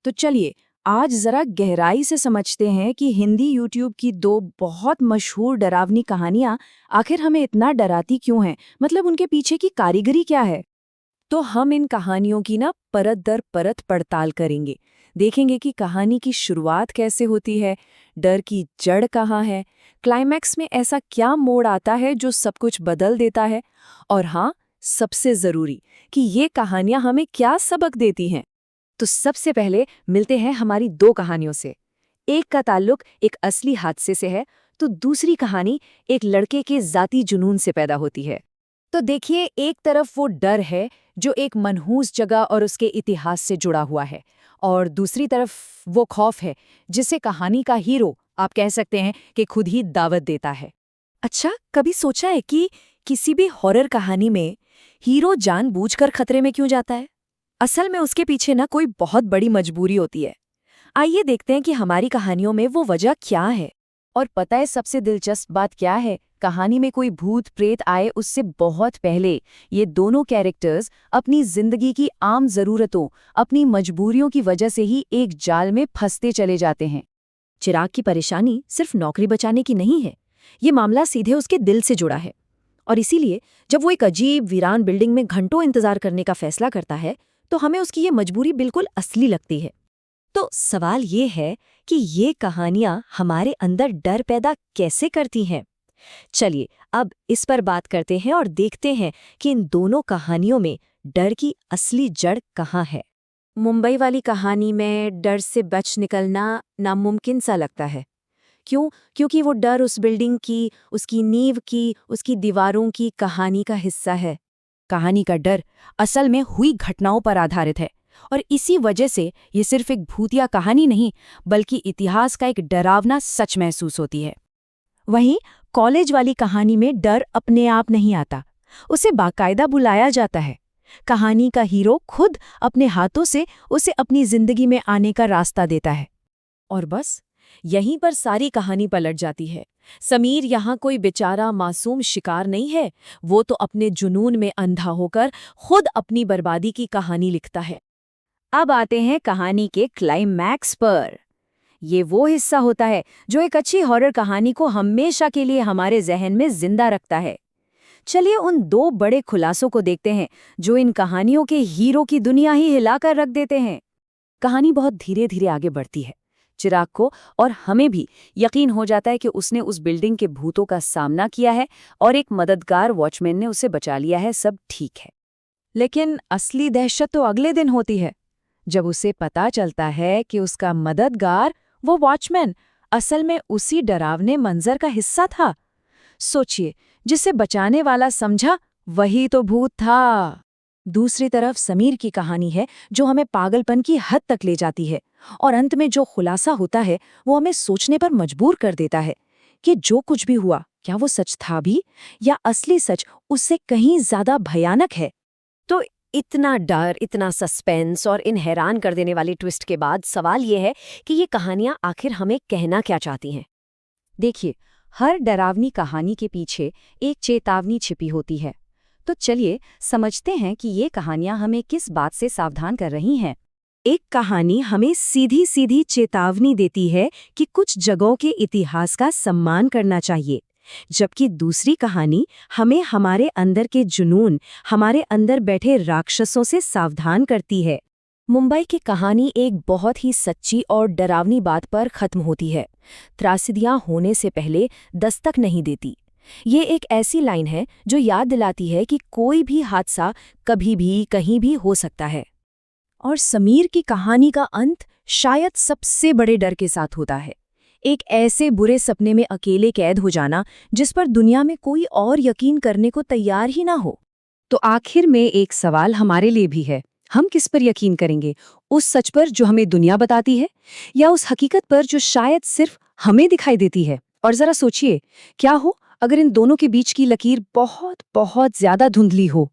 तो चलिए आज जरा गहराई से समझते हैं कि हिंदी यूट्यूब की दो बहुत मशहूर डरावनी कहानियां आखिर हमें इतना डराती क्यों हैं, मतलब उनके पीछे की कारीगरी क्या है। तो हम इन कहानियों की ना परत दर परत पड़ताल करेंगे। देखेंगे कि कहानी की शुरुआत कैसे होती है, डर की जड़ कहाँ है, क्लाइमैक्स में ऐसा क्या मोड़ आता है जो सब कुछ बदल देता है, और हाँ, सबसे जरूरी कि ये कहानियां हमें क्या सबक देती हैं। तो सबसे पहले मिलते हैं हमारी दो कहानियों से। एक का ताल्लुक एक असली हादसे से है, तो दूसरी कहानी एक लड़के के जाती जुनून से पैदा होती है। तो देखिए, एक तरफ वो डर है जो एक मनहूस जगह और उसके इतिहास से जुड़ा हुआ है, और दूसरी तरफ वो खौफ है जिसे कहानी का हीरो, आप कह सकते हैं, कि खुद ही दावत देता है। अच्छा, कभी सोचा है कि किसी भी हॉरर कहानी में हीरो जानबूझकर खतरे में क्यों जाता है? असल में उसके पीछे ना कोई बहुत बड़ी मजबूरी होती है। आइए देखते हैं कि हमारी कहानियों में वो वजह क्या है। और पता है सबसे दिलचस्प बात क्या है? कहानी में कोई भूत प्रेत आए उससे बहुत पहले ये दोनों कैरेक्टर्स अपनी जिंदगी की आम जरूरतों, अपनी मजबूरियों की वजह से ही एक जाल में फंसते चले जाते हैं। चिराग की परेशानी सिर्फ नौकरी बचाने की नहीं है, ये मामला सीधे उसके दिल से जुड़ा है। और इसीलिए जब वो एक अजीब वीरान बिल्डिंग में घंटों इंतजार करने का फैसला करता है, तो हमें उसकी ये मजबूरी बिल्कुल असली लगती है। तो सवाल ये है कि ये कहानियां हमारे अंदर डर पैदा कैसे करती हैं? चलिए अब इस पर बात करते हैं और देखते हैं कि इन दोनों कहानियों में डर की असली जड़ कहाँ है। मुंबई वाली कहानी में डर से बच निकलना नामुमकिन सा लगता है। क्यों? क्योंकि वो डर उस बिल्डिंग की, उसकी नींव की, उसकी दीवारों की कहानी का हिस्सा है। कहानी का डर असल में हुई घटनाओं पर आधारित है, और इसी वजह से ये सिर्फ एक भूतिया कहानी नहीं, बल्कि इतिहास का एक डरावना सच महसूस होती है। वहीं कॉलेज वाली कहानी में डर अपने आप नहीं आता, उसे बाकायदा बुलाया जाता है। कहानी का हीरो खुद अपने हाथों से उसे अपनी जिंदगी में आने का रास्ता देता है। और बस यहीं पर सारी कहानी पलट जाती है। समीर यहाँ कोई बेचारा मासूम शिकार नहीं है, वो तो अपने जुनून में अंधा होकर खुद अपनी बर्बादी की कहानी लिखता है। अब आते हैं कहानी के क्लाइमैक्स पर। ये वो हिस्सा होता है जो एक अच्छी हॉरर कहानी को हमेशा के लिए हमारे जहन में जिंदा रखता है। चलिए उन दो बड़े खुलासों को देखते हैं जो इन कहानियों के हीरो की दुनिया ही हिलाकर रख देते हैं। कहानी बहुत धीरे धीरे आगे बढ़ती है। चिराग को और हमें भी यकीन हो जाता है कि उसने उस बिल्डिंग के भूतों का सामना किया है और एक मददगार वॉचमैन ने उसे बचा लिया है, सब ठीक है। लेकिन असली दहशत तो अगले दिन होती है, जब उसे पता चलता है कि उसका मददगार, वो वॉचमैन, असल में उसी डरावने मंजर का हिस्सा था। सोचिए, जिसे बचाने वाला समझा वही तो भूत था। दूसरी तरफ समीर की कहानी है जो हमें पागलपन की हद तक ले जाती है, और अंत में जो खुलासा होता है वो हमें सोचने पर मजबूर कर देता है कि जो कुछ भी हुआ, क्या वो सच था भी, या असली सच उससे कहीं ज्यादा भयानक है। तो इतना डर, इतना सस्पेंस और इन हैरान कर देने वाली ट्विस्ट के बाद सवाल ये है कि ये कहानियां आखिर हमें कहना क्या चाहती हैं। देखिए, हर डरावनी कहानी के पीछे एक चेतावनी छिपी होती है। तो चलिए समझते हैं कि ये कहानियां हमें किस बात से सावधान कर रही हैं। एक कहानी हमें सीधी सीधी चेतावनी देती है कि कुछ जगहों के इतिहास का सम्मान करना चाहिए, जबकि दूसरी कहानी हमें हमारे अंदर के जुनून, हमारे अंदर बैठे राक्षसों से सावधान करती है। मुंबई की कहानी एक बहुत ही सच्ची और डरावनी बात पर खत्म होती है। त्रासदियां होने से पहले दस्तक नहीं देती। ये एक ऐसी लाइन है जो याद दिलाती है कि कोई भी हादसा कभी भी कहीं भी हो सकता है। और समीर की कहानी का अंत शायद सबसे बड़े डर के साथ होता है। एक ऐसे बुरे सपने में अकेले कैद हो जाना जिस पर दुनिया में कोई और यकीन करने को तैयार ही ना हो। तो आखिर में एक सवाल हमारे लिए भी है, हम किस पर यकीन करेंगे? उस सच पर जो हमें दुनिया बताती है, या उस हकीकत पर जो शायद सिर्फ हमें दिखाई देती है? और जरा सोचिए, क्या हो अगर इन दोनों के बीच की लकीर बहुत बहुत ज्यादा धुंधली हो?